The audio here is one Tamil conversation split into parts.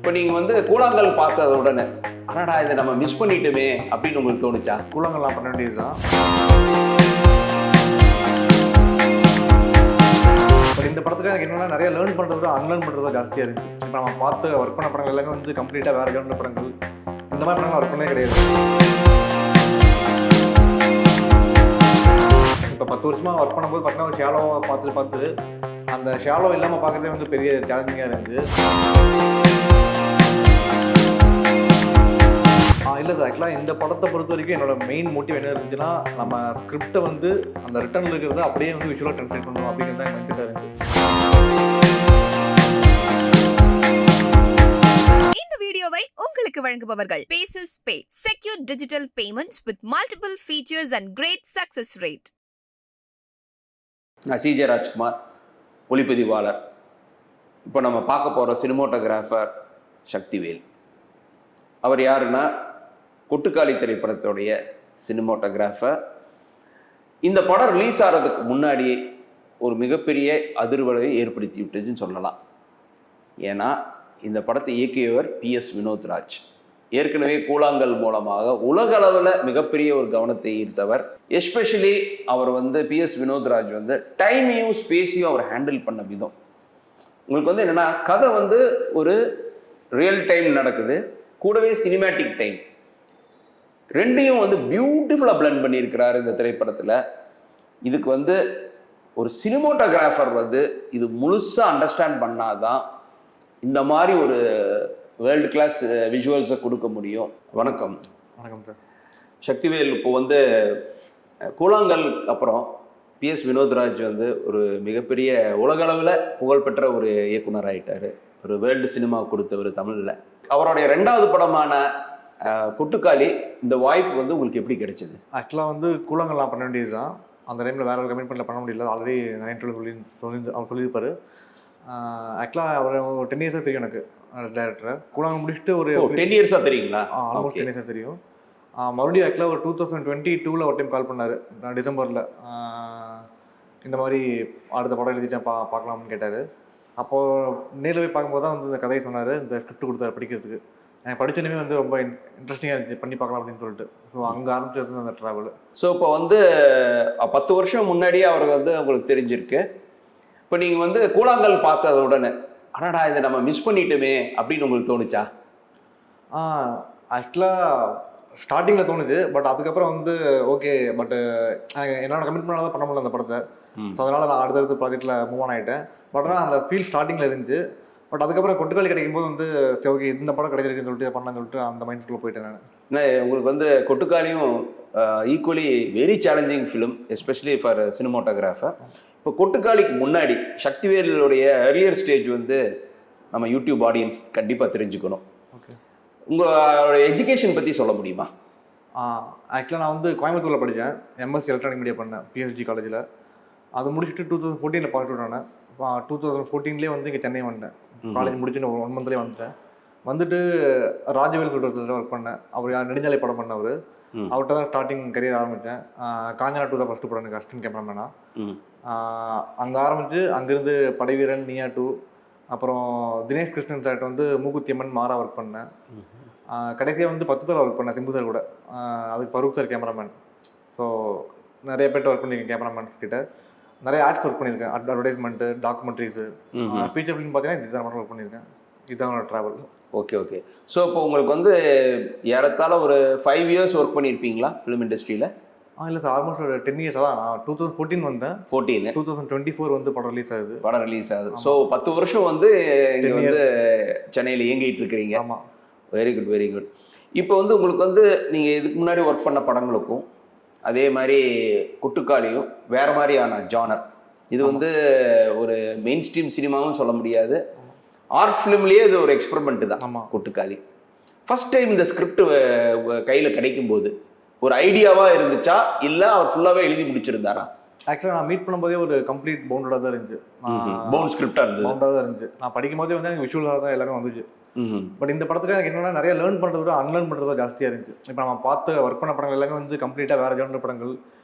இப்போ நீங்கள் வந்து கூழாங்கல் பார்த்தத உடனே அடடா இதை நம்ம மிஸ் பண்ணிட்டோமே அப்படின்னு உங்களுக்கு தோணுச்சா? கூழாங்கல்லாம் பண்ண வேண்டியது தான். பட் இந்த படத்துக்கு எனக்கு என்னன்னா நிறைய லேர்ன் பண்ணுறது அன்லேர்ன் பண்ணுறது தான் ஜாஸ்தியாக இருந்துச்சு. இப்போ நம்ம பார்த்து ஒர்க் பண்ண படங்கள் எல்லாமே வந்து கம்ப்ளீட்டாக வேறு ஜான படங்கள், இந்த மாதிரி படங்கள் ஒர்க் பண்ணவே கிடையாது. இப்போ 10 வருஷமாக ஒர்க் பண்ணும்போது பார்த்தீங்கன்னா ஒரு ஷாலோவை பார்த்து அந்த ஷாலோ இல்லாமல் பார்க்குறதே வந்து பெரிய சேலஞ்சிங்காக இருந்துச்சு. இல்லை சார், ஆக்சுவலாக இந்த படத்தை பொறுத்த வரைக்கும் என்னோட மெயின் மோட்டிவ் என்ன இருந்துச்சுன்னா, நம்ம ஸ்கிரிப்டை வந்து அந்த ரிட்டர்னில் இருக்கிறத அப்படியே வந்து விஷுவலாக ட்ரான்ஸ்லேட் பண்ணணும் அப்படிங்கிறது தான் எனக்கு மைண்ட் இருந்துச்சு. இந்த வீடியோவை உங்களுக்கு வழங்குபவர்கள் பேசஸ் pay, secure digital payments with multiple features and great success rate. நான் சிஜே ராஜ்குமார், ஒளிப்பதிவாளர். இப்போ நம்ம பார்க்க போகிற சினிமோட்டோகிராஃபர் சக்திவேல். அவர் யாருன்னா கொட்டுக்காளி திரைப்படத்துடைய சினிமோட்டோகிராஃபர். இந்த படம் ரிலீஸ் ஆகிறதுக்கு முன்னாடியே ஒரு மிகப்பெரிய அதிர்வலையை ஏற்படுத்தி விட்டுச்சுன்னு சொல்லலாம். ஏன்னா இந்த படத்தை இயக்கியவர் PS வினோத்ராஜ். ஏற்கனவே கூழாங்கல் மூலமாக உலக அளவில் மிகப்பெரிய ஒரு கவனத்தை ஈர்த்தவர். எஸ்பெஷலி அவர் வந்து PS வினோத்ராஜ் வந்து டைமையும் ஸ்பேஸையும் அவர் ஹேண்டில் பண்ண விதம். உங்களுக்கு வந்து என்னென்னா, கதை வந்து ஒரு ரியல் டைம் நடக்குது, கூடவே சினிமேட்டிக் டைம், ரெண்டையும் வந்து பியூட்டிஃபுல்லாக பிளெண்ட் பண்ணியிருக்கிறார் இந்த திரைப்படத்தில். இதுக்கு வந்து ஒரு சினிமோட்டோகிராஃபர் வந்து இது முழுசாக அண்டர்ஸ்டாண்ட் பண்ணாதான் இந்த மாதிரி ஒரு வேர்ல்டு கிளாஸ் விஷுவல்ஸை கொடுக்க முடியும். வணக்கம். வணக்கம் சார். சக்திவேல், இப்போ வந்து கூழாங்கல் அப்புறம் PS வினோத்ராஜ் வந்து ஒரு மிகப்பெரிய உலகளவில் புகழ்பெற்ற ஒரு இயக்குனர் ஆகிட்டார். ஒரு வேர்ல்டு சினிமா கொடுத்தவர் தமிழில். அவருடைய 2வது படமான கொட்டுக்காளி, இந்த வாய்ப்பு வந்து உங்களுக்கு எப்படி கிடைச்சது? ஆக்சுவலாக வந்து கூழாங்கல்லாம் பண்ண வேண்டியது தான். அந்த டைமில் வேற ஒரு கமிட்மெண்ட்டில் பண்ண முடியல. ஆல்ரெடி நிறைய அவர் சொல்லியிருப்பாரு. ஆக்சுவலாக அவர் 10 இயர்ஸாக தெரியும் எனக்கு டேரக்டர். கூழாங்கல் முடிச்சுட்டு ஒரு 10 இயர்ஸாக தெரியுங்களா? ஆல்மோஸ்ட் 10 இயர்ஸாக தெரியும். மறுபடியும் ஆக்சுவலாக ஒரு 2022 ஒரு டைம் கால் பண்ணார், டிசம்பரில். இந்த மாதிரி அடுத்த படம் எழுதிட்டேன், பார்க்கலாம்னு கேட்டார். அப்போது நேரில் போய் பார்க்கும்போது தான் வந்து இந்த கதையை சொன்னார், இந்த ஸ்கிரிப்ட் கொடுத்தாரு படிக்கிறதுக்கு. எனக்கு படித்தோன்னே வந்து ரொம்ப இன்ட்ரெஸ்டிங்காக இருந்துச்சு, பண்ணி பார்க்கலாம் அப்படின்னு சொல்லிட்டு. ஸோ அங்கே ஆரம்பிச்சது அந்த ட்ராவல். ஸோ இப்போ வந்து 10 வருஷம் முன்னாடியே அவர் வந்து உங்களுக்கு தெரிஞ்சிருக்கு. இப்போ நீங்கள் வந்து கூழாங்கல் பார்த்தத உடனே அடடா இதை நம்ம மிஸ் பண்ணிட்டோமே அப்படின்னு உங்களுக்கு தோணுச்சா? ஆக்சுவலாக ஸ்டார்டிங்கில் தோணுது. பட் அதுக்கப்புறம் வந்து ஓகே, பட் என்னோட கமிட்மெண்ட்டாக தான் பண்ண முடியல அந்த படத்தை. ஸோ அதனால் நான் அடுத்தடுத்து ப்ராஜெக்டில் மூவ் ஆன் ஆகிட்டேன். பட் ஆனால் அந்த ஃபீல் ஸ்டார்டிங்கில் இருந்துச்சு. பட் அதுக்கப்புறம் கொட்டுக்காளி கிடைக்கும் போது வந்து சரி ஓகே, இந்த படம் கிடைச்சிருக்குன்னு சொல்லிட்டு பண்ணலான்னு சொல்லிட்டு அந்த மைண்ட்குள்ளே போயிட்டேன் நான். உங்களுக்கு வந்து கொட்டுக்காளியும் equally very challenging film, especially for cinematographer. இப்போ கொட்டுக்காளிக்கு முன்னாடி சக்திவேலுடைய ஏர்லியர் ஸ்டேஜ் வந்து நம்ம யூடியூப் ஆடியன்ஸ் கண்டிப்பாக தெரிஞ்சுக்கணும். ஓகே, உங்களோட எஜுகேஷன் பற்றி சொல்ல முடியுமா? ஆக்சுவலாக நான் வந்து கோயம்புத்தூரில் படித்தேன். MSc எலக்ட்ரானிக் மீடியா பண்ணேன் PSG காலேஜில். அது முடிச்சுட்டு 2014 பார்த்துட்டு வந்தேன். 2014 வந்து இங்கே சென்னை வந்தேன். காலேஜ் முடிச்சுட்டு 1 மந்த்லேயே வந்துட்டேன். வந்துட்டு ராஜவேல் சொல்கிறதுல ஒர்க் பண்ணேன். அவர் நெடுஞ்சாலை படம் பண்ணவர். அவர்கிட்ட தான் ஸ்டார்டிங் கரியர் ஆரம்பித்தேன். காஞ்சனா 2 தான் ஃபஸ்ட்டு படம் எனக்கு அசிஸ்டன்ட் கேமராமேனா. அங்கே ஆரம்பித்து அங்கேருந்து படைவீரன், நீயா 2, அப்புறம் தினேஷ் கிருஷ்ணன் சார்ட்ட வந்து மூக்குத்தியம்மன், மாறா ஒர்க் பண்ணேன். கடைசியாக வந்து 10 தடவை ஒர்க் பண்ணேன் சிம்பு சார் கூட. அதுக்கு பரூக் சார் கேமராமேன். ஸோ நிறைய பேர்ட்ட ஒர்க் பண்ணியிருக்கேன் கேமராமேன்ஸ் கிட்ட. நிறைய ஆர்ட்ஸ் ஒர்க் பண்ணியிருக்கேன், அட்வர்டைஸ்மெண்ட்டு, டாக்குமெண்ட்ரிஸு, ஃபீச்சர் ஃபிலிம் பார்த்தீங்கன்னா இதுதான் மட்டும் ஒர்க் பண்ணியிருக்கேன். இதுதான் ட்ராவல். Okay okay. ஸோ இப்போ உங்களுக்கு வந்து ஏறத்தாழ ஒரு 5 இயர்ஸ் ஒர்க் பண்ணியிருப்பீங்களா ஃபிலிம் இண்டஸ்ட்ரியில்? இல்லை சார், ஆல்மோஸ்ட் ஒரு 10 இயர்ஸ் தான். நான் 2014 வந்தேன். 2024 வந்து படம் ரிலீஸ் ஆகுது. ஸோ 10 வருஷம் வந்து இங்கே வந்து சென்னையில் இயங்கிட்டு இருக்கிறீங்க. ஆமாம். Very good very good. இப்போ வந்து உங்களுக்கு வந்து நீங்கள் இதுக்கு முன்னாடி ஒர்க் பண்ண படங்களுக்கும் அதே மாதிரி கொட்டுக்காளியும் வேறு மாதிரியான ஜானர். இது வந்து ஒரு மெயின் ஸ்ட்ரீம் சினிமாவும் சொல்ல முடியாது, ஆர்ட் ஃபிலிம்லேயே இது ஒரு எக்ஸ்பெரிமெண்ட்டு தான். ஆமாம். கொட்டுக்காளி ஃபர்ஸ்ட் டைம் இந்த ஸ்கிரிப்ட் கையில் கிடைக்கும் போது ஒரு ஐடியாவாக இருந்துச்சா, இல்லை அவர் ஃபுல்லாகவே எழுதி முடிச்சிருந்தாரா? ஆக்சுவலாக நான் மீட் பண்ணும்போதே ஒரு கம்ப்ளீட் பவுண்டடாக தான் இருந்துச்சு. பவுண்ட் ஸ்கிரிப்டாக இருந்தது. பவுண்டாக தான் இருந்துச்சு. நான் படிக்கும் போதே வந்து எனக்கு விஷுவலாக தான் எல்லாமே வந்துச்சு. பட் இந்த படத்துக்கு எனக்கு என்னன்னா நிறைய லேர்ன் பண்ணுறத விட அன்லேர்ன் பண்ணுறது ஜாஸ்தியாக இருந்துச்சு. இப்போ நம்ம பார்த்து ஒர்க் பண்ண படங்கள் எல்லாமே வந்து கம்ப்ளீட்டாக வேறு ஜானர் படங்கள்.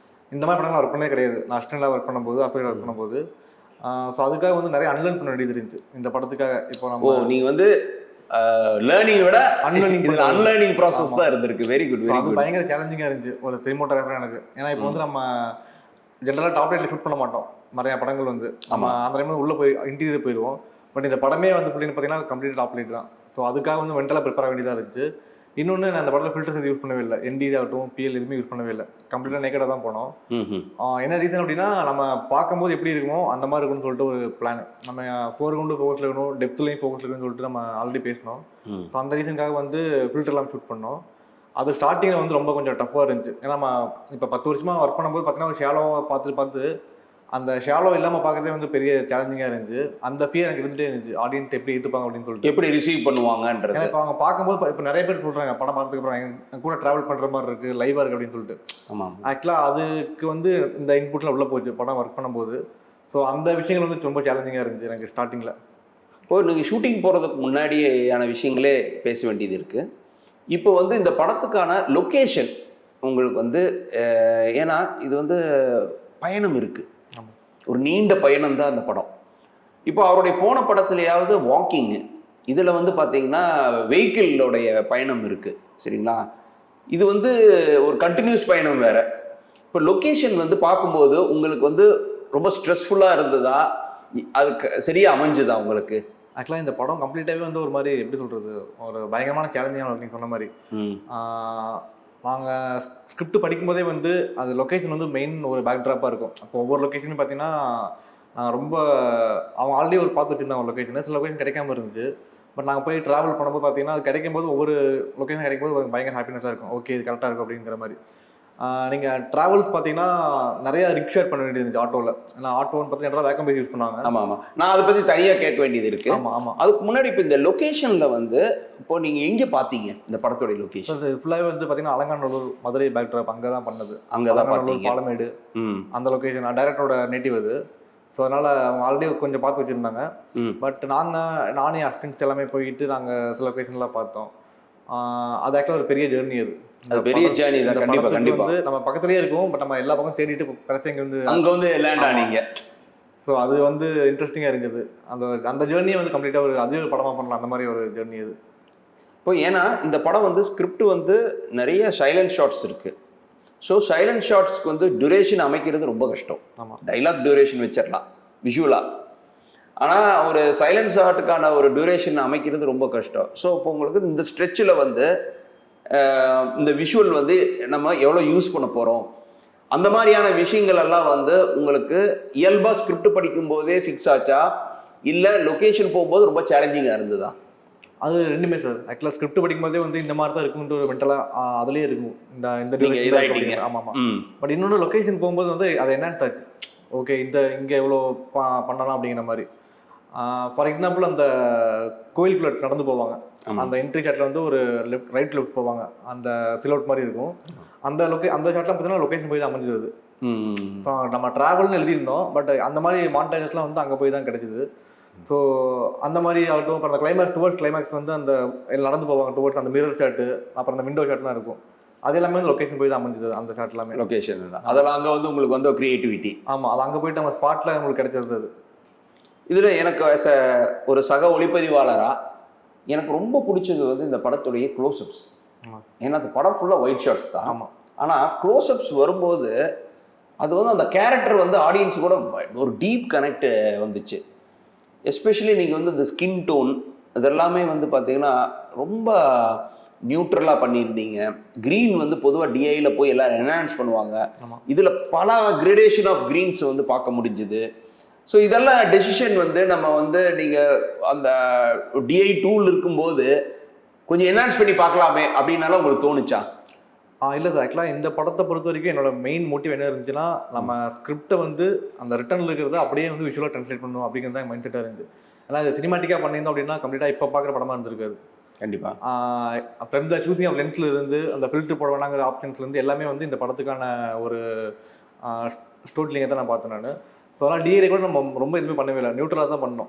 இந்த மாதிரி படங்கள் ஒர்க் பண்ணவே கிடையாது. நான் அசிஸ்டன்ட்ல ஒர்க் பண்ணும்போது, அஃபேரில் ஒர்க் பண்ணும்போது. ஸோ அதுக்காக வந்து நிறைய அன்லேர்ன் பண்ண வேண்டியது இருந்துச்சு இந்த படத்துக்காக. இப்போ நம்ம நீங்கள் வந்து லேர்னிங் விட Unlearning இதுல பண்றது. அன்லேர்னிங் ப்ராசஸ் ஆமா. தான் இருந்திருக்கு. வெரி குட், So வெரி அது குட். பயங்கர சேலஞ்சிங்காக இருந்துச்சு ஒரு சினிமோட்டோகிராஃபர் எனக்கு. ஏன்னா இப்போ வந்து நம்ம ஜென்ரலாக டாப் லைட்ல ஷூட் பண்ண மாட்டோம் நிறைய படங்கள் வந்து. நம்ம அந்த டைம்ல உள்ள போய் இன்டீரியர் போயிடுவோம். பட் இந்த படமே வந்து பார்த்தீங்கன்னா கம்ப்ளீட் டாப் லைட் தான். ஸோ அதுக்காக வந்து மென்டலாக ப்ரிப்பேர் ஆக வேண்டியதாக இருந்துச்சு. இன்னொன்று நான் அந்த படத்தில் ஃபில்டர்ஸ் யூஸ் பண்ணவே இல்லை. என்டி ஆகட்டும் பிஎல் எதுவுமே யூஸ் பண்ணவே இல்லை. கம்ப்ளீட்டாக நேக்கடாக தான் போனோம். என்ன ரீசன் அப்படின்னா நம்ம பார்க்கும்போது எப்படி இருக்குமோ அந்த மாதிரி இருக்கும்னு சொல்லிட்டு ஒரு பிளான். நம்ம ஃபோர்கிரவுண்டு ஃபோக்கஸில் இருக்கணும், டெப்த்லையும் ஃபோக்கஸில் இருக்கணும்னு சொல்லிட்டு நம்ம ஆல்ரெடி பேசினோம். ஸோ அந்த ரீசனுக்காக வந்து ஃபில்டர்லாம் ஷூட் பண்ணோம். அது ஸ்டார்டிங்கில் வந்து ரொம்ப கொஞ்சம் டஃப்பாக இருந்துச்சு. ஏன்னா நம்ம இப்போ 10 வருஷமாக ஒர்க் பண்ணும்போது பார்த்தீங்கன்னா ஒரு ஷேலோவாக பார்த்து அந்த ஷேலோ இல்லாமல் பார்க்கறதே வந்து பெரிய சேலஞ்சிங்காக இருந்துச்சு. அந்த ஃபியர் எனக்கு இருந்துகிட்டே இருந்துச்சு. ஆடியன்ஸ் எப்படி ஏற்றுப்பாங்க அப்படின்னு சொல்லிட்டு. எப்படி ரிசீவ் பண்ணுவாங்கன்றது. ஏன்னா இப்போ அவங்க பார்க்கும்போது இப்போ நிறைய பேர் சொல்கிறாங்க படம் பார்த்ததுக்கு அப்புறம் என் கூட ட்ராவல் பண்ணுற மாதிரி இருக்குது, லைவாக இருக்குது அப்படின்னு சொல்லிட்டு. ஆமாம். ஆக்சுவலாக அதுக்கு வந்து இந்த இன்புட்டில் உள்ளே போச்சு படம் ஒர்க் பண்ணும்போது. ஸோ அந்த விஷயங்கள் வந்து ரொம்ப சேலஞ்சிங்காக இருந்துச்சு எனக்கு ஸ்டார்டிங்கில். இப்போ நீங்கள் ஷூட்டிங் போகிறதுக்கு முன்னாடியான விஷயங்களே பேச வேண்டியது இருக்குது. இப்போ வந்து இந்த படத்துக்கான லொக்கேஷன் உங்களுக்கு வந்து ஏன்னா இது வந்து பயணம் இருக்குது, ஒரு நீண்ட பயணம் தான் அந்த படம். இப்போ அவருடைய போன படத்துலையாவது வாக்கிங்கு, இதில் வந்து பார்த்தீங்கன்னா வெஹிக்கிளோடைய பயணம் இருக்குது சரிங்களா. இது வந்து ஒரு கண்டினியூஸ் பயணம் வேறு. இப்போ லொக்கேஷன் வந்து பார்க்கும்போது உங்களுக்கு வந்து ரொம்ப ஸ்ட்ரெஸ்ஃபுல்லாக இருந்ததா, அதுக்கு சரியாக அமைஞ்சுதா உங்களுக்கு? ஆக்சுவலாக இந்த படம் கம்ப்ளீட்டாகவே வந்து ஒரு மாதிரி எப்படி சொல்கிறது, ஒரு பயங்கரமான சேலஞ்சிங்கான நீங்கள் சொன்ன மாதிரி. நாங்கள் ஸ்கிரிப்ட் படிக்கும்போதே வந்து அது லொக்கேஷன் வந்து மெயின் ஒரு பேக்ட்ராப்பாக இருக்கும். அப்போ ஒவ்வொரு லொக்கேஷனும் பார்த்தீங்கன்னா ரொம்ப அவங்க ஆல்ரெடி ஒரு பார்த்துட்டு இருந்தாங்க ஒரு லொக்கேஷன். சில லொக்கேஷன் கிடைக்காம இருந்துச்சு. பட் நாங்கள் போய் ட்ராவல் பண்ணும்போது பார்த்தீங்கன்னா அது கிடைக்கும் போது ஒவ்வொரு லொக்கேஷன் கிடைக்கும் போது பயங்கர ஹாப்பினஸாக இருக்கும். ஓகே இது கரெக்டாக இருக்கும் அப்படிங்கிற மாதிரி. நீங்கள் ட்ராவல்ஸ் பார்த்தீங்கன்னா நிறைய ரிக்ஷேர் பண்ண வேண்டியது இருந்துச்சு ஆட்டோவில். ஏன்னா ஆட்டோன்னு பார்த்தீங்கன்னா வேக்கம் பேஸ் யூஸ் பண்ணாங்க. ஆமாம் ஆமாம், நான் அதை பற்றி தனியாக கேட்க வேண்டியது இருக்குது. ஆமாம் ஆமாம். அதுக்கு முன்னாடி இப்போ இந்த லொக்கேஷனில் வந்து இப்போ நீங்கள் எங்கே பார்த்தீங்க இந்த படத்தோடைய லொக்கேஷன்? ஃபுல்லாகவே வந்து பார்த்தீங்கன்னா அலங்காநல்லூர் மதுரை பேக்ட்ராப் அங்கே தான் பண்ணது. அங்கே தான் பார்த்தீங்க. பாலமேடு அந்த லொக்கேஷன் டைரக்டரோட நேட்டிவ் அது. ஸோ அதனால் அவங்க ஆல்ரெடி கொஞ்சம் பார்த்து வச்சுருந்தாங்க. பட் நானே அசிஸ்டன்ஸ் எல்லாமே போயிட்டு நாங்கள் சில லொக்கேஷன்லாம் பார்த்தோம். அது ஆக்சுவலாக ஒரு பெரிய ஜேர்னி. அது பெரிய ஜேர்னி தான். கண்டிப்பாக கண்டிப்பாக வந்து நம்ம பக்கத்துலேயே இருக்கும். பட் நம்ம எல்லா பக்கம் தேடிட்டு கடைசி அங்கே வந்து லேண்ட் ஆனீங்க. ஸோ அது வந்து இன்ட்ரெஸ்டிங்காக இருந்தது. அந்த ஜேர்னியை வந்து கம்ப்ளீட்டாக அதே ஒரு படமாக பண்ணலாம், அந்த மாதிரி ஒரு ஜேர்னி அது. இப்போ ஏன்னா இந்த படம் வந்து ஸ்கிரிப்ட் வந்து நிறைய சைலண்ட் ஷாட்ஸ் இருக்குது. ஸோ சைலண்ட் ஷாட்ஸ்க்கு வந்து டியூரேஷன் அமைக்கிறது ரொம்ப கஷ்டம். ஆமாம், டைலாக் டியூரேஷன் வச்சிடலாம் விஷுவலாக, ஆனால் ஒரு சைலண்ட் ஷாட்டுக்கான ஒரு டியூரேஷன் அமைக்கிறது ரொம்ப கஷ்டம். ஸோ இப்போ உங்களுக்கு இந்த ஸ்ட்ரெச்சில் வந்து இந்த விஷுவல் வந்து நம்ம எவ்வளோ யூஸ் பண்ண போகிறோம், அந்த மாதிரியான விஷயங்கள் எல்லாம் வந்து உங்களுக்கு இயல்பாக ஸ்கிரிப்ட் படிக்கும்போதே ஃபிக்ஸ் ஆச்சா, இல்லை லொக்கேஷன் போகும்போது ரொம்ப சேலஞ்சிங்காக இருந்ததா? அது ரெண்டுமே சார். ஆக்சுவலாக ஸ்கிரிப்ட் படிக்கும்போதே வந்து இந்த மாதிரி தான் இருக்கும்ன்ற ஒரு மென்டலாக அதுலேயே இருக்கும். இந்த இதாகிட்டீங்க. ஆமாம் ஆமாம். பட் இன்னொன்று லொக்கேஷன் போகும்போது வந்து அது என்னன்னு ஆச்சு, ஓகே இங்கே எவ்வளோ பண்ணலாம் அப்படிங்கிற மாதிரி. ஃபார் எக்ஸாம்பிள் அந்த கோயிலுக்குள்ள நடந்து போவாங்க. அந்த என்ட்ரி ஷாட்டில் வந்து ஒரு ரைட் லெஃப்ட் போவாங்க. அந்த சிலவுட் மாதிரி இருக்கும். அந்த ஷாட்லாம் பார்த்தீங்கன்னா லொக்கேஷன் போய் தான் அமைஞ்சது. நம்ம ட்ராவல்னு எழுதியிருந்தோம். பட் அந்த மாதிரி மான்டேஜஸ்லாம் வந்து அங்கே போய் தான் கிடைச்சிது. ஸோ அந்த மாதிரி ஆகட்டும். அப்புறம் அந்த கிளைமேக்ஸ் வந்து அந்த நடந்து போவாங்க டுவர்ட்ஸ் அந்த மிரர் ஷாட்டு, அப்புறம் அந்த விண்டோ ஷாட்லாம் இருக்கும். அது எல்லாமே வந்து லொக்கேஷன் போய் தான் அமைஞ்சது. அந்த ஷாட் எல்லாமே லொக்கேஷன் தான். அதெல்லாம் அங்கே வந்து உங்களுக்கு வந்து கிரியேட்டிவிட்டி. ஆமாம், அது அங்கே போயிட்டு நம்ம ஸ்பாட்டில் உங்களுக்கு கிடைச்சிருந்தது. இதில் எனக்கு ஒரு சக ஒளிப்பதிவாளராக எனக்கு ரொம்ப பிடிச்சது வந்து இந்த படத்துடைய க்ளோஸ்அப்ஸ். ஏன்னா அந்த படம் ஃபுல்லாக ஒயிட் ஷாட்ஸ் தான். ஆமாம். ஆனால் க்ளோஸ்அப்ஸ் வரும்போது அது வந்து அந்த கேரக்டர் வந்து ஆடியன்ஸ் கூட ஒரு டீப் கனெக்ட் வந்துச்சு. எஸ்பெஷலி நீங்கள் வந்து இந்த ஸ்கின் டோன் இதெல்லாமே வந்து பார்த்தீங்கன்னா ரொம்ப நியூட்ரலாக பண்ணியிருந்தீங்க. க்ரீன் வந்து பொதுவாக டிஐயில் போய் எல்லோரும் என்ஹான்ஸ் பண்ணுவாங்க. இதில் பல கிரேடேஷன் ஆஃப் க்ரீன்ஸ் வந்து பார்க்க முடிஞ்சுது. ஸோ இதெல்லாம் டெசிஷன் வந்து நம்ம வந்து நீங்கள் அந்த டிஐ டூல் இருக்கும்போது கொஞ்சம் என்ஹான்ஸ் பண்ணி பார்க்கலாமே அப்படின்னால உங்களுக்கு தோணுச்சா? இல்லை சார், ஆக்சுவலாக இந்த படத்தை பொறுத்த வரைக்கும் என்னோட மெயின் மோட்டிவ் என்ன இருந்துச்சுன்னா, நம்ம ஸ்கிரிப்டை வந்து அந்த ரிட்டர்னில் இருக்கிறத அப்படியே வந்து விஷுவலாக ட்ரான்ஸ்லேட் பண்ணணும் அப்படிங்கிறது தான் மைண்ட் செட்டாக இருந்துச்சு. ஏன்னா அது சினிமாட்டிக்காக பண்ணியிருந்தோம் அப்படின்னா கம்ப்ளீட்டாக இப்போ பார்க்குற படமாக இருந்திருக்காது. கண்டிப்பாக ஃப்ரம் த சூசிங் ஆஃப் லென்ஸ்ல இருந்து அந்த ஃபில்டர் போட வேணாங்கிற ஆப்ஷன்ஸ்லேருந்து எல்லாமே வந்து இந்த படத்துக்கான ஒரு ஸ்டோரிலிங்கை தான் நான் பார்த்தேன் நான். ஸோ அதனால் டிஐ கூட நம்ம ரொம்ப எதுவுமே பண்ணவே இல்லை, நியூட்ரலாக தான் பண்ணோம்.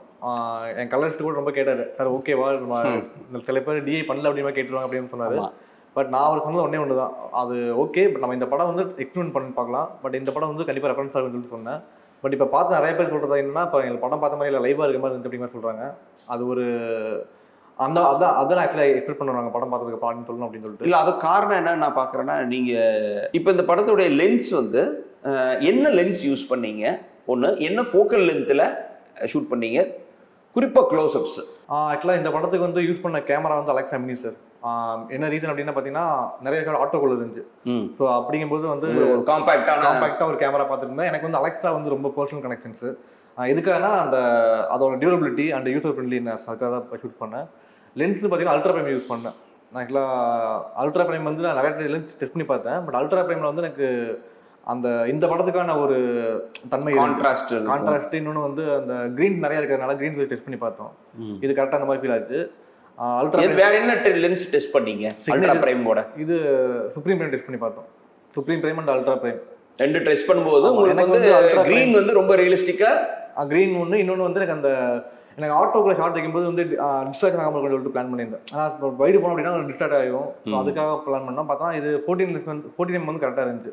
என் கலர்ஸ்ட்டு கூட ரொம்ப கேட்டார், சார் ஓகேவா நம்ம சில பேர் டிஐ பண்ணல அப்படிமா கேட்டுருவாங்க அப்படின்னு சொன்னார். பட் நான் அவர் சொன்னது ஒன்று தான், அது ஓகே பட் நம்ம இந்த படம் வந்து எக்ஸ்பிளைன் பண்ணி பார்க்கலாம், பட் இந்த படம் வந்து கண்டிப்பாக ரெஃபரன்ஸ் ஆகுன்னு சொல்லிட்டு சொன்னேன். பட் இப்போ பார்த்து நிறைய பேர் சொல்கிறது என்னன்னா, இப்போ எங்கள் படம் பார்த்த மாதிரி இல்லை லைவாக இருக்க மாதிரி இருந்துச்சு அப்படிங்கிற சொல்கிறாங்க. அது ஒரு அதான் ஆக்சுவலாக எக்ஸ்பெக்ட் பண்ணுவாங்க படம் பார்த்ததுக்கு பாடின்னு சொல்லணும் அப்படின்னு சொல்லிட்டு. இல்லை, அது காரணம் என்னன்னு நான் பார்க்குறேன்னா, நீங்கள் இப்போ இந்த படத்துடைய லென்ஸ் வந்து என்ன லென்ஸ் யூஸ் பண்ணீங்க, ஒன்று என்ன ஃபோக்கல் லென்த்தில் ஷூட் பண்ணீங்க, குறிப்பாக க்ளோஸ்அப்ஸ்? ஆக்சுவலாக இந்த படத்துக்கு வந்து யூஸ் பண்ண கேமரா வந்து அலெக்ஸா மினி சார். என்ன ரீசன் அப்படின்னா பார்த்தீங்கன்னா நிறைய ஆட்டோக்குள்ள இருந்துச்சு. ஸோ அப்படிங்கும்போது வந்து ஒரு காம்பேக்டாக ஒரு கேமரா பார்த்துருந்தேன். எனக்கு வந்து அலெக்ஸா வந்து ரொம்ப பர்சனல் கனெக்ஷன்ஸு. எதுக்காகனா அதோட டியூரபிலிட்டி அண்ட் யூசர் ஃப்ரெண்ட்லினஸ் அதுக்காக தான் ஷூட் பண்ணேன். லென்ஸ் பார்த்தீங்கன்னா அல்ட்ரா பிரைம் யூஸ் பண்ணேன். ஆக்சுவலாக அல்ட்ரா பிரைம் வந்து நான் நிறைய லென்ஸ் டெஸ்ட் பண்ணி பார்த்தேன். பட் அல்ட்ரா பிரைமில் வந்து எனக்கு இந்த படத்துக்கான ஒரு தன்மை கான்ட்ராஸ்ட், இன்னொன்று வந்து அந்த கிரீன்ஸ் நிறைய இருக்கிறதுனால கிரீன்ஸ் டெஸ்ட் பண்ணி பார்த்தோம். இது கரெக்டாக அந்த மாதிரி ஃபீல் ஆச்சு. அல்ட்ரா வேற என்ன லென்ஸ் டெஸ்ட் பண்ணீங்க? அல்ட்ரா பிரைமோட இது சுப்ரீம் பிரைம் டெஸ்ட் பண்ணி பார்த்தோம். Supreme prime and ultra prime ரெண்டு டெஸ்ட் பண்ணும்போது உங்களுக்கு வந்து கிரீன் வந்து ரொம்ப ரியலிஸ்டிக்கா, கிரீன் ஒன்று, இன்னொன்று வந்து எனக்கு ஆட்டோக்குள்ள ஷார்ட் வைக்கும்போது வந்து டிஸ்ட்ராக்ட் ஆகாமல் சொல்லிட்டு பிளான் பண்ணியிருந்தேன். ஆனால் வைடு போனோம் அப்படின்னா டிஸ்ட்ராக்ட் ஆகும். அதுக்காக பிளான் பண்ணோம். பார்த்தா இது 14 mm வந்து கரெக்டாக இருந்துச்சு.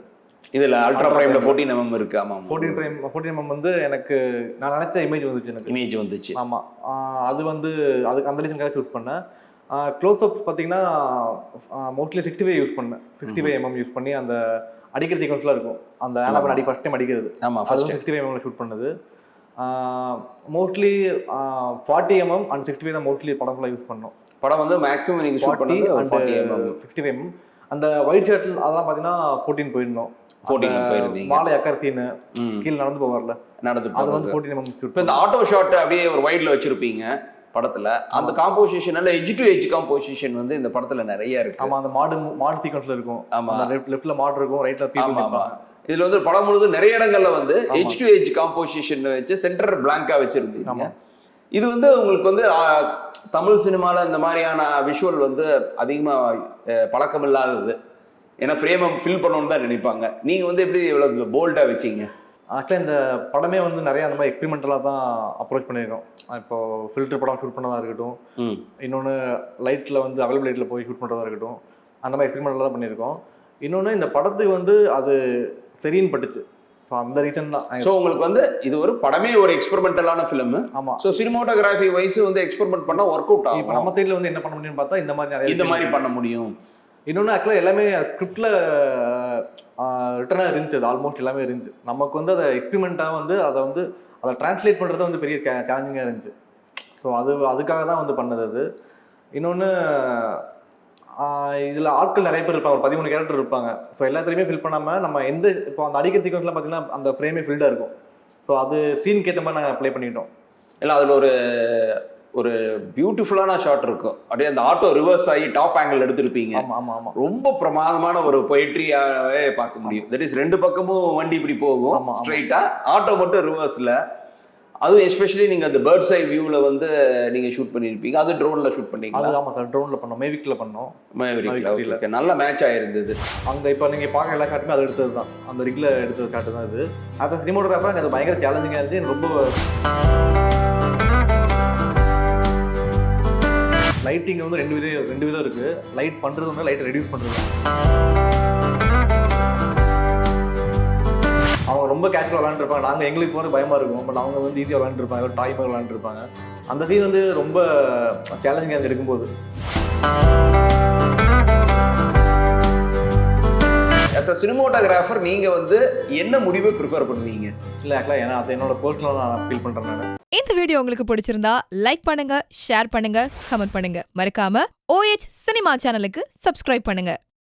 இதில் அல்ட்ரா பிரைமில் 14 mm இருக்கு. ஆமாம், 14 mm வந்து எனக்கு நான் நினைச்ச இமேஜ் வந்துச்சு. ஆமாம், அது வந்து அதுக்கு அந்த ரீசனுக்காக சூஸ் பண்ணேன். க்ளோஸ்அப்ஸ் பார்த்தீங்கன்னா மோஸ்ட்லி 65 யூஸ் பண்ணேன். 65 mm யூஸ் பண்ணி அந்த அடிக்கிற சீக்வன்ஸ்லாம் இருக்கும். அந்த ஆனாபன் ஃபர்ஸ்ட் டைம் அடிக்கிறது. ஆமாம், ஃபர்ஸ்ட் 65 mm ஷூட் பண்ணது. மோஸ்ட்லி 40 mm அண்ட் 65 தான் மோஸ்ட்லி படம் ஃபுல்லாக யூஸ் பண்ணோம். படம் வந்து மேக்ஸிமம் நீங்கள் ஷூட் பண்ணது 40 mm 65 mm. அந்த ஒயிட் ஷர்ட் அதெல்லாம் பார்த்தீங்கன்னா 14 போயிருந்தோம். 14 போயிருந்தீங்க. மாலை அக்கர் சீனு கீழே நடந்து போவார்ல, அது வந்து 14 mm ஷூட். இப்போ இந்த ஆட்டோ ஷாட் அப்படியே ஒரு வைட்ல வச்சிருப்பீங்க படத்துல. அந்த காம்போசிஷன் நல்ல எட்ஜ் டு எட்ஜ் காம்போசிஷன் வந்து இந்த படத்துல நிறைய இருக்கு. ஆமா, அந்த மாடு சீக்வன்ஸ்ல இருக்கும். ஆமா, லெஃப்ட்ல மாடு இருக்கும், ரைட்ல பீப்பிள் இருப்பாங்க. இதுல வந்து படம் முழுதும் நிறைய இடங்கள்ல வந்து எட்ஜ் டு எட்ஜ் காம்போசிஷன் வச்சு சென்டர் பிளாங்கா வச்சிருந்தீங்க. இது வந்து உங்களுக்கு வந்து தமிழ் சினிமால இந்த மாதிரியான விஷுவல் வந்து அதிகமா பழக்கம் இல்லாதது. ஏன்னா ஃப்ரேமை ஃபில் பண்ணணும்னு தான் நினைப்பாங்க. நீங்க வந்து எப்படி இவ்வளவு போல்டா வச்சீங்க? ஆக்சுவலாக இந்த படமே வந்து நிறைய அந்த மாதிரி எக்ஸ்பெரிமெண்டலாக தான் அப்ரோச் பண்ணியிருக்கோம். இப்போ ஃபில்டர் படம் ஷூட் பண்ணதாக இருக்கட்டும், இன்னொன்று லைட்டில் வந்து அவைலபிள் லைட்டில் போய் ஷூட் பண்ணுறதா இருக்கட்டும், அந்த மாதிரி எக்ஸ்பெரிமெண்டலாக தான் பண்ணியிருக்கோம். இன்னொன்று இந்த படத்துக்கு வந்து அது சரின்னு பட்டுச்சு. ஸோ அந்த ரீசன் தான். ஸோ உங்களுக்கு வந்து இது ஒரு படமே ஒரு எக்ஸ்பெரிமெண்டலான ஃபிலிம். ஆமாம். ஸோ சினிமோட்டோகிராஃபி வைஸ் வந்து எக்ஸ்பெரிமெண்ட் பண்ணால் ஒர்க் அவுட் ஆகும். இப்போ நம்ம சைடில் வந்து என்ன பண்ண முடியும்னு பார்த்தா இந்த மாதிரி பண்ண முடியும். இன்னொன்று ஆக்சுவலாக எல்லாமே ஸ்கிரிப்டில் ரிட்டனாக இருந்துச்சு. அது ஆல்மோஸ்ட் எல்லாமே இருந்துச்சு. நமக்கு வந்து அதை எக்ஸ்பெரிமெண்ட்டாக வந்து அதை டிரான்ஸ்லேட் பண்ணுறது வந்து பெரிய சேலஞ்சிங்காக இருந்துச்சு. ஸோ அதுக்காக தான் வந்து பண்ணது அது. இன்னொன்று இதில் ஆட்கள் நிறைய பேர் இருப்பாங்க, ஒரு 13 கேரக்டர் இருப்பாங்க. ஸோ எல்லாத்துலேயுமே ஃபில் பண்ணாமல் நம்ம இப்போ அந்த அடிக்கிற சீக்வன்ஸ்லாம் பார்த்தீங்கன்னா அந்த ஃப்ரேமே ஃபில்டாக இருக்கும். ஸோ அது சீனுக்கு ஏற்ற மாதிரி நாங்கள் ப்ளே பண்ணிட்டோம். இல்லை, அதில் ஒரு பியூட்டிஃபுல்லான ஷாட் இருக்கும். அப்படியே அந்த ஆட்டோ ரிவர்ஸ் ஆகி டாப் ஆங்கிள் எடுத்திருப்பீங்க. ரொம்ப பிரமாதமான ஒரு பொயட்ரியாவே பார்க்க முடியும். தட் இஸ் ரெண்டு பக்கமும் வண்டி இப்படி போகும் ஸ்ட்ரைட்டா, ஆட்டோ மட்டும் ரிவர்ஸ்ல. அதுவும் எஸ்பெஷலி நீங்க அந்த பேர்ட்ஸ் ஐ வியூல வந்து நீங்க ஷூட் பண்ணிருப்பீங்க. அது ட்ரோன்ல ஷூட் பண்ணீங்க? ஆமா சார், ட்ரோன்ல பண்ணோம். மேவிக்ல பண்ணோம். மேவிக்ல நல்ல மேட்ச் ஆயிருந்தது. அங்க இப்போ நீங்க பார்க்க எல்லா ஷாட்டுமே அது எடுத்தது தான், அந்த ரிக்ல எடுத்தது ஷாட்டு தான் இது. அது சினிமோட்டோகிராஃபர் அது பயங்கர சேலஞ்சிங்கா இருந்துச்சு. ரொம்ப லைட்டிங் வந்து ரெண்டு விதம் இருக்கு. லைட் பண்றது வந்து லைட் ரெடியூஸ் பண்றது. அவங்க ரொம்ப கேஷுவலாக விளாண்டுருப்பாங்க, நாங்கள் எங்களுக்கு போகிற பயமா இருக்கும். பட் அவங்க வந்து ஈஸியாக விளாண்டுருப்பாங்க, டாய் மாதிரி விளாண்டுருப்பாங்க. அந்த சீன் வந்து ரொம்ப சேலஞ்சிங்காக எடுக்கும்போது. as a சினிமோட்டோகிராஃபர் நீங்க வந்து என்ன முடிவை ப்ரிஃபர் பண்ணுவீங்க? இல்லை ஆக்சுவலாக ஏன்னா அது என்னோட பர்சனலாக நான் ஃபீல் பண்ணுறேன். நான் இந்த வீடியோ உங்களுக்கு பிடிச்சிருந்தா லைக் பண்ணுங்க, ஷேர் பண்ணுங்க, கமெண்ட் பண்ணுங்க. மறக்காம OH சினிமா சேனலுக்கு சப்ஸ்கிரைப் பண்ணுங்க.